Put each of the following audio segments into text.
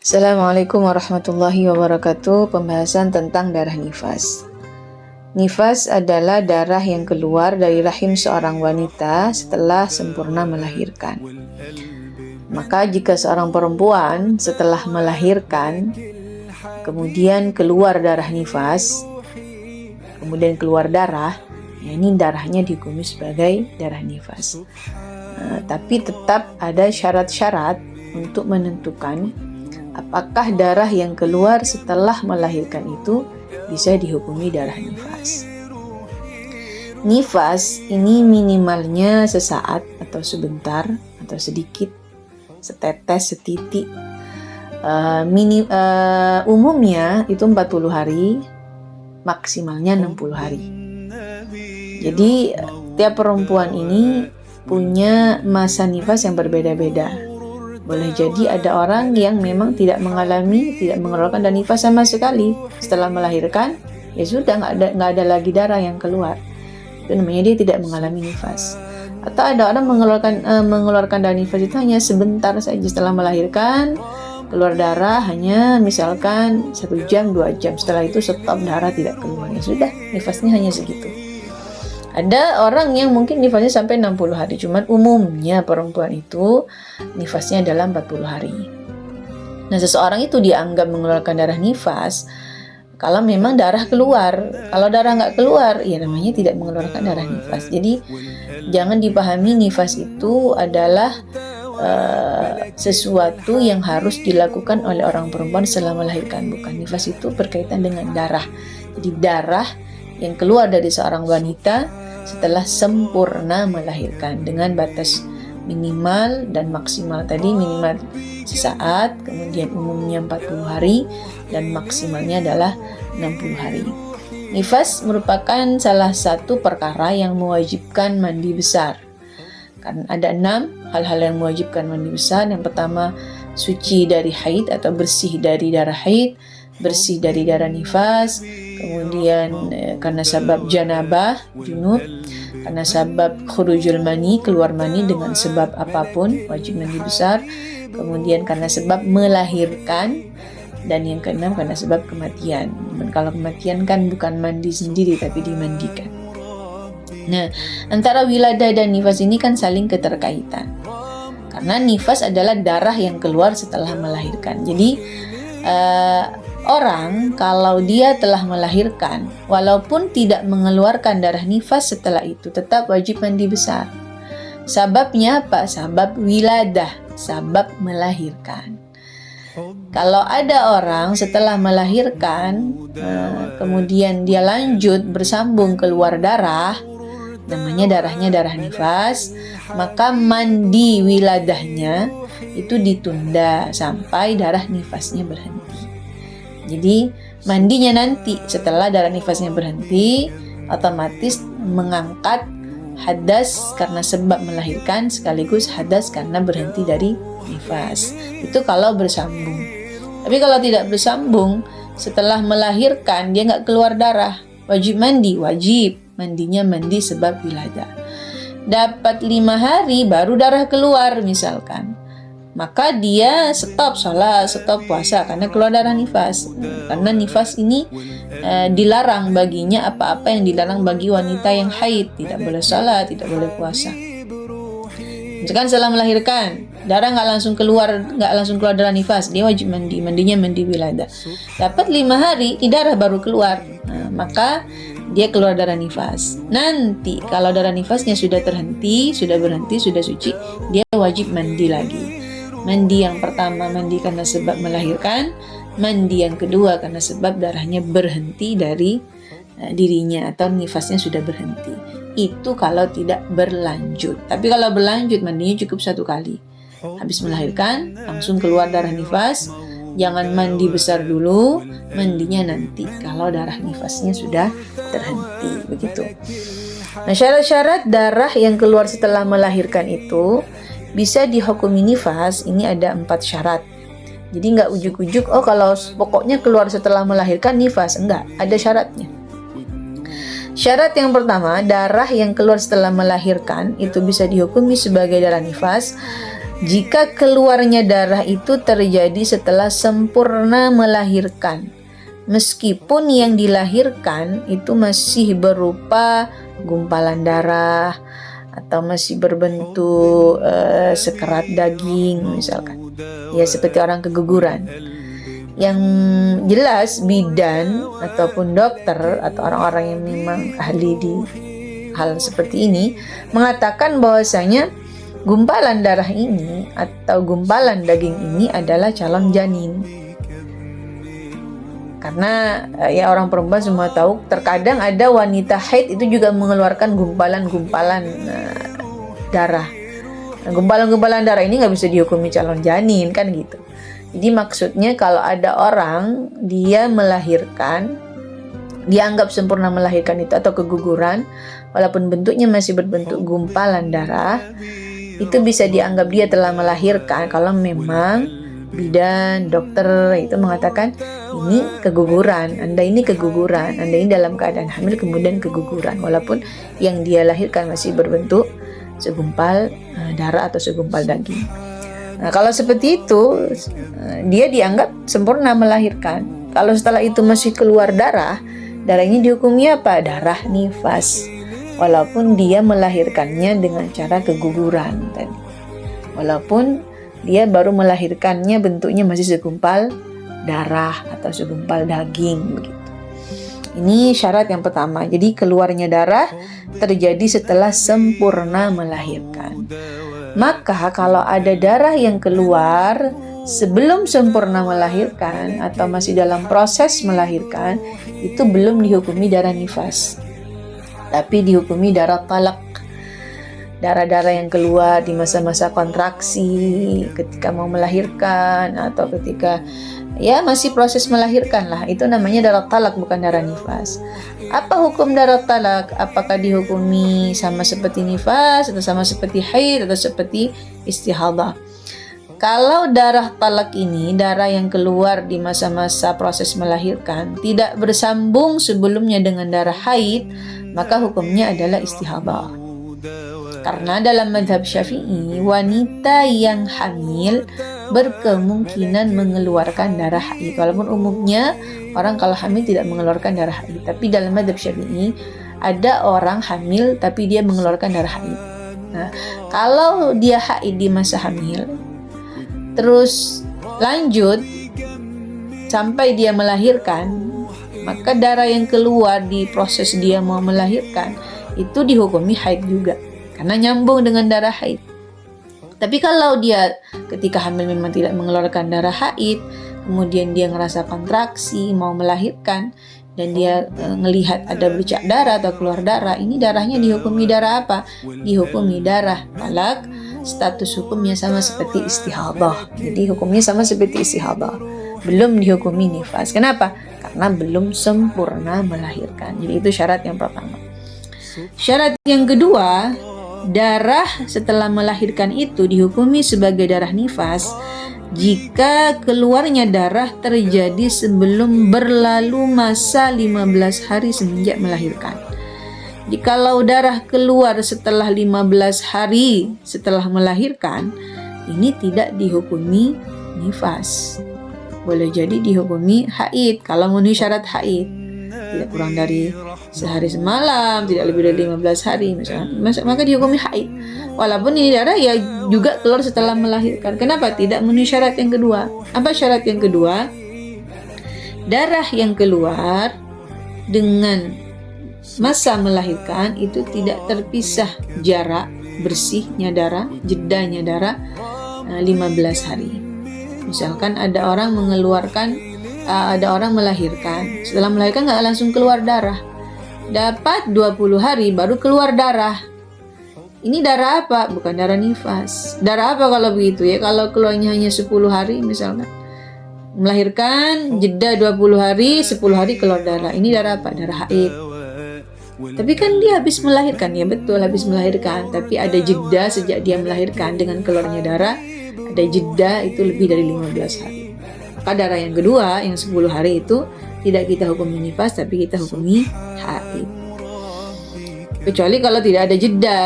Assalamualaikum warahmatullahi wabarakatuh. Pembahasan tentang darah nifas. Nifas adalah darah yang keluar dari rahim seorang wanita setelah sempurna melahirkan. Maka jika seorang perempuan setelah melahirkan kemudian keluar darah nifas, kemudian keluar darah, ini darahnya dihukumi sebagai darah nifas. Tapi tetap ada syarat-syarat untuk menentukan apakah darah yang keluar setelah melahirkan itu bisa dihukumi darah nifas. Nifas ini minimalnya sesaat atau sebentar atau sedikit, setetes, setitik. Umumnya itu 40 hari, maksimalnya 60 hari. Jadi tiap perempuan ini punya masa nifas yang berbeda-beda. Boleh jadi ada orang yang memang tidak mengeluarkan darah nifas sama sekali. Setelah melahirkan, ya sudah nggak ada lagi darah yang keluar. Itu namanya dia tidak mengalami nifas. Atau ada orang mengeluarkan darah nifas itu hanya sebentar saja setelah melahirkan, keluar darah hanya misalkan 1 jam, 2 jam. Setelah itu stop, darah tidak keluar. Ya sudah, nifasnya hanya segitu. Ada orang yang mungkin nifasnya sampai 60 hari, cuman umumnya perempuan itu nifasnya adalah 40 hari. Nah, seseorang itu dianggap mengeluarkan darah nifas kalau memang darah keluar. Kalau darah nggak keluar, ya namanya tidak mengeluarkan darah nifas. Jadi jangan dipahami nifas itu adalah sesuatu yang harus dilakukan oleh orang perempuan setelah melahirkan. Bukan, nifas itu berkaitan dengan darah. Jadi darah yang keluar dari seorang wanita setelah sempurna melahirkan dengan batas minimal dan maksimal tadi. Minimal sesaat, kemudian umumnya 40 hari dan maksimalnya adalah 60 hari. Nifas merupakan salah satu perkara yang mewajibkan mandi besar. Karena ada 6 hal-hal yang mewajibkan mandi besar. Yang pertama, suci dari haid atau bersih dari darah haid, bersih dari darah nifas, kemudian karena sebab janabah, junub, karena sebab khurujul mani, keluar mani dengan sebab apapun, wajib mandi besar, kemudian karena sebab melahirkan, dan yang keenam karena sebab kematian. Dan kalau kematian kan bukan mandi sendiri tapi dimandikan. Nah, antara wiladah dan nifas ini kan saling keterkaitan. Karena nifas adalah darah yang keluar setelah melahirkan. Jadi orang kalau dia telah melahirkan, walaupun tidak mengeluarkan darah nifas setelah itu, tetap wajib mandi besar. Sababnya apa? Sabab wiladah, sabab melahirkan. Kalau ada orang setelah melahirkan, kemudian dia lanjut bersambung keluar darah, namanya darahnya darah nifas, maka mandi wiladahnya itu ditunda sampai darah nifasnya berhenti. Jadi mandinya nanti setelah darah nifasnya berhenti, otomatis mengangkat hadas karena sebab melahirkan sekaligus hadas karena berhenti dari nifas. Itu kalau bersambung. Tapi kalau tidak bersambung, setelah melahirkan dia nggak keluar darah, wajib mandi, wajib mandinya mandi sebab wiladah. Dapat 5 hari baru darah keluar misalkan, maka dia stop sholat, stop puasa karena keluar darah nifas. Karena nifas ini dilarang baginya apa-apa yang dilarang bagi wanita yang haid. Tidak boleh sholat, tidak boleh puasa. Misalkan setelah melahirkan, darah nggak langsung keluar darah nifas, dia wajib mandinya mandi wiladah. Dapat 5 hari, darah baru keluar, maka dia keluar darah nifas. Nanti kalau darah nifasnya sudah berhenti, sudah suci, dia wajib mandi lagi. Mandi yang pertama mandi karena sebab melahirkan, mandi yang kedua karena sebab darahnya berhenti dari dirinya atau nifasnya sudah berhenti. Itu kalau tidak berlanjut. Tapi kalau berlanjut mandinya cukup 1 kali. Habis melahirkan langsung keluar darah nifas, jangan mandi besar dulu, mandinya nanti kalau darah nifasnya sudah terhenti, begitu. Nah, syarat-syarat darah yang keluar setelah melahirkan itu bisa dihukumi nifas, ini ada 4 syarat. Jadi nggak ujuk-ujuk, kalau pokoknya keluar setelah melahirkan nifas. Enggak, ada syaratnya. Syarat yang pertama, darah yang keluar setelah melahirkan itu bisa dihukumi sebagai darah nifas jika keluarnya darah itu terjadi setelah sempurna melahirkan, meskipun yang dilahirkan itu masih berupa gumpalan darah atau masih berbentuk sekerat daging misalkan, ya seperti orang keguguran. Yang jelas bidan ataupun dokter atau orang-orang yang memang ahli di hal seperti ini mengatakan bahwasanya gumpalan darah ini atau gumpalan daging ini adalah calon janin. Karena ya orang perempuan semua tahu, terkadang ada wanita haid itu juga mengeluarkan gumpalan-gumpalan darah. Nah, gumpalan-gumpalan darah ini nggak bisa dihukumi calon janin kan gitu. Jadi maksudnya kalau ada orang dia melahirkan, dianggap sempurna melahirkan itu atau keguguran, walaupun bentuknya masih berbentuk gumpalan darah, itu bisa dianggap dia telah melahirkan kalau memang bidan, dokter itu mengatakan ini keguguran, Anda ini keguguran, Anda ini dalam keadaan hamil kemudian keguguran, walaupun yang dia lahirkan masih berbentuk segumpal darah atau segumpal daging. Nah, kalau seperti itu dia dianggap sempurna melahirkan. Kalau setelah itu masih keluar darah, darah ini dihukumi apa? Darah nifas. Walaupun dia melahirkannya dengan cara keguguran tadi. Walaupun dia baru melahirkannya bentuknya masih segumpal darah atau segumpal daging begitu. Ini syarat yang pertama. Jadi keluarnya darah terjadi setelah sempurna melahirkan. Maka kalau ada darah yang keluar sebelum sempurna melahirkan atau masih dalam proses melahirkan, itu belum dihukumi darah nifas, tapi dihukumi darah talak. Darah-darah yang keluar di masa-masa kontraksi, ketika mau melahirkan atau ketika ya masih proses melahirkan lah, itu namanya darah talak, bukan darah nifas. Apa hukum darah talak? Apakah dihukumi sama seperti nifas atau sama seperti haid atau seperti istihadah? Kalau darah talak ini, darah yang keluar di masa-masa proses melahirkan, tidak bersambung sebelumnya dengan darah haid, maka hukumnya adalah istihadah. Karena dalam mazhab Syafi'i, wanita yang hamil berkemungkinan mengeluarkan darah haid. Walaupun umumnya orang kalau hamil tidak mengeluarkan darah haid, tapi dalam mazhab Syafi'i ada orang hamil tapi dia mengeluarkan darah haid. Nah, kalau dia haid di masa hamil, terus lanjut sampai dia melahirkan, maka darah yang keluar di proses dia mau melahirkan itu dihukumi haid juga, karena nyambung dengan darah haid. Tapi kalau dia ketika hamil memang tidak mengeluarkan darah haid, kemudian dia ngerasa kontraksi mau melahirkan dan dia melihat ada bercak darah atau keluar darah, ini darahnya dihukumi darah apa? Dihukumi darah talak. Status hukumnya sama seperti istihadah. Jadi hukumnya sama seperti istihadah, belum dihukumi nifas. Kenapa? Karena belum sempurna melahirkan. Jadi itu syarat yang pertama. Syarat yang kedua, darah setelah melahirkan itu dihukumi sebagai darah nifas jika keluarnya darah terjadi sebelum berlalu masa 15 hari semenjak melahirkan. Jikalau darah keluar setelah 15 hari setelah melahirkan, ini tidak dihukumi nifas. Boleh jadi dihukumi haid kalau memenuhi syarat haid. Tidak kurang dari sehari semalam, tidak lebih dari 15 hari misalnya, maka dihukumi haid. Walaupun ini darah ya juga keluar setelah melahirkan. Kenapa tidak memenuhi syarat yang kedua? Apa syarat yang kedua? Darah yang keluar dengan masa melahirkan itu tidak terpisah jarak bersihnya darah, jedanya darah 15 hari. Misalkan ada orang melahirkan, setelah melahirkan nggak langsung keluar darah, dapat 20 hari baru keluar darah. Ini darah apa? Bukan darah nifas. Darah apa kalau begitu ya? Kalau keluarnya hanya 10 hari misalkan, melahirkan jeda 20 hari, 10 hari keluar darah, ini darah apa? Darah haid. Tapi kan dia habis melahirkan, ya betul habis melahirkan, tapi ada jeda sejak dia melahirkan dengan keluarnya darah, ada jeda itu lebih dari 15 hari. Maka darah yang kedua yang 10 hari itu tidak kita hukumi nifas, tapi kita hukumi haid. Kecuali kalau tidak ada jeda.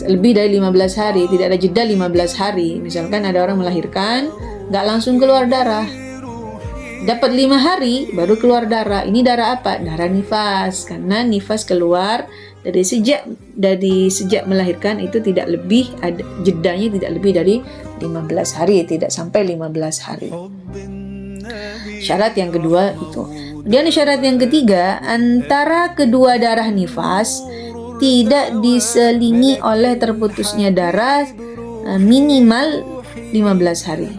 lebih dari 15 hari, tidak ada jeda 15 hari. Misalkan ada orang melahirkan, nggak langsung keluar darah. Dapat 5 hari baru keluar darah. Ini darah apa? Darah nifas. Karena nifas keluar dari sejak melahirkan itu tidak lebih, jedanya tidak lebih dari 15 hari, tidak sampai 15 hari. Syarat yang kedua itu. Kemudian syarat yang ketiga, antara kedua darah nifas tidak diselingi oleh terputusnya darah minimal 15 hari.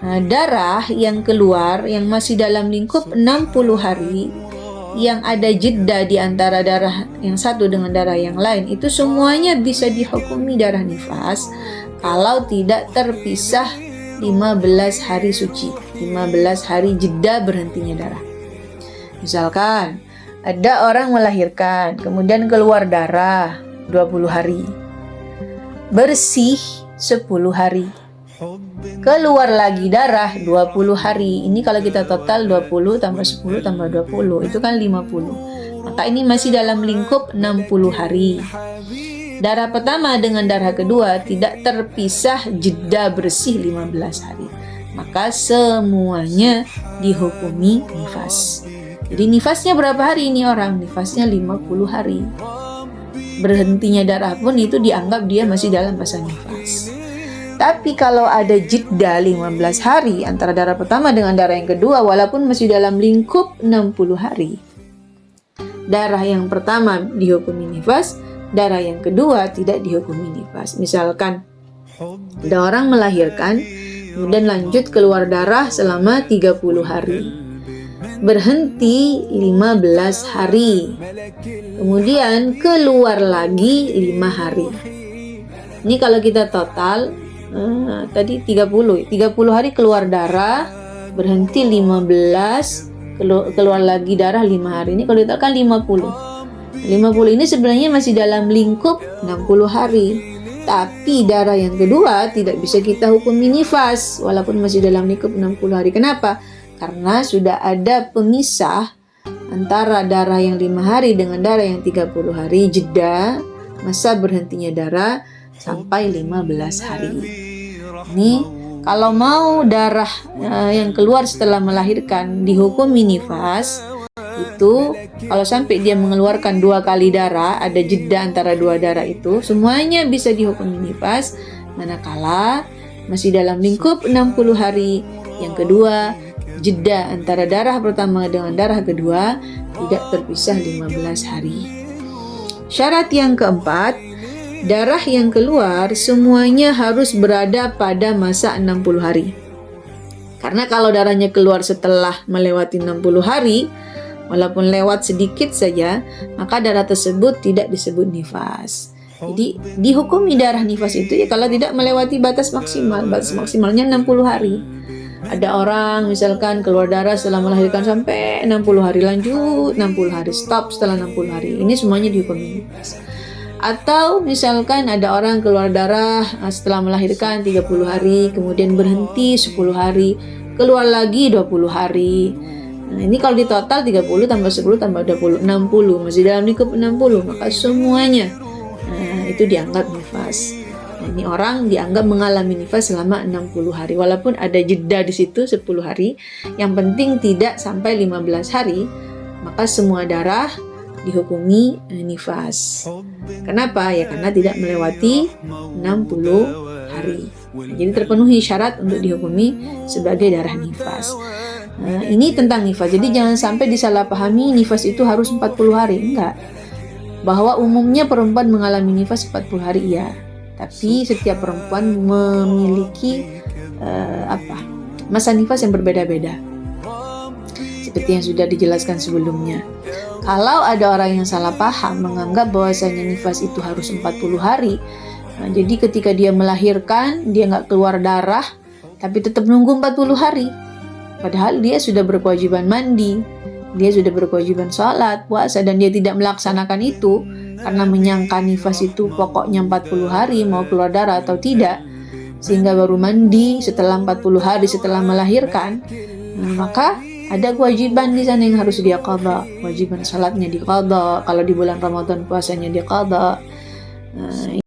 Darah yang keluar yang masih dalam lingkup 60 hari, yang ada jeda di antara darah yang satu dengan darah yang lain, itu semuanya bisa dihukumi darah nifas kalau tidak terpisah 15 hari suci, 15 hari jeda berhentinya darah. Misalkan ada orang melahirkan, kemudian keluar darah 20 hari, bersih 10 hari, keluar lagi darah 20 hari. Ini kalau kita total 20 tambah 10 tambah 20, itu kan 50. Maka ini masih dalam lingkup 60 hari. Darah pertama dengan darah kedua tidak terpisah jeda bersih 15 hari. Maka semuanya dihukumi nifas. Jadi nifasnya berapa hari ini orang? Nifasnya 50 hari. Berhentinya darah pun itu dianggap dia masih dalam masa nifas. Tapi kalau ada jeda 15 hari antara darah pertama dengan darah yang kedua, walaupun masih dalam lingkup 60 hari, darah yang pertama dihukumi nifas, darah yang kedua tidak dihukumi nifas. Misalkan ada orang melahirkan, kemudian lanjut keluar darah selama 30 hari, berhenti 15 hari, kemudian keluar lagi 5 hari. Ini kalau kita total tadi 30 hari keluar darah, berhenti 15, keluar lagi darah 5 hari. Ini kalau ditotalkan 50 ini sebenarnya masih dalam lingkup 60 hari. Tapi darah yang kedua tidak bisa kita hukumi nifas walaupun masih dalam lingkup 60 hari. Kenapa? Karena sudah ada pemisah antara darah yang 5 hari dengan darah yang 30 hari, jeda masa berhentinya darah sampai 15 hari. Ini kalau mau darah yang keluar setelah melahirkan dihukumi nifas, itu kalau sampai dia mengeluarkan 2 kali darah, ada jeda antara 2 darah itu, semuanya bisa dihukumi nifas, manakala masih dalam lingkup 60 hari. Yang kedua, jeda antara darah pertama dengan darah kedua tidak terpisah 15 hari. Syarat yang keempat, darah yang keluar semuanya harus berada pada masa 60 hari. Karena kalau darahnya keluar setelah melewati 60 hari, walaupun lewat sedikit saja, maka darah tersebut tidak disebut nifas. Jadi dihukumi darah nifas itu ya kalau tidak melewati batas maksimal. Batas maksimalnya 60 hari. Ada orang misalkan keluar darah setelah melahirkan sampai 60 hari, lanjut 60 hari, stop setelah 60 hari. Ini semuanya dihukumi nifas. Atau misalkan ada orang keluar darah setelah melahirkan 30 hari, kemudian berhenti 10 hari, keluar lagi 20 hari. Nah, ini kalau di total 30 tambah 10 tambah 20, 60, masih dalam lingkup 60, maka semuanya itu dianggap nifas. Nah, ini orang dianggap mengalami nifas selama 60 hari, walaupun ada jeda di situ 10 hari, yang penting tidak sampai 15 hari, maka semua darah dihukumi nifas. Kenapa? Ya karena tidak melewati 60 hari. Jadi terpenuhi syarat untuk dihukumi sebagai darah nifas. Ini tentang nifas. Jadi jangan sampai disalahpahami nifas itu harus 40 hari. Enggak. Bahwa umumnya perempuan mengalami nifas 40 hari, iya. Tapi setiap perempuan memiliki masa nifas yang berbeda-beda. Seperti yang sudah dijelaskan sebelumnya. Kalau ada orang yang salah paham menganggap bahwasanya nifas itu harus 40 hari, jadi ketika dia melahirkan dia nggak keluar darah, tapi tetap nunggu 40 hari. Padahal dia sudah berkewajiban mandi, dia sudah berkewajiban sholat, puasa, dan dia tidak melaksanakan itu karena menyangka nifas itu pokoknya 40 hari mau keluar darah atau tidak, sehingga baru mandi setelah 40 hari setelah melahirkan. Maka ada kewajiban di sana yang harus dia qadha. Kewajiban salatnya diqadha, kalau di bulan Ramadan puasanya diqadha. Nah,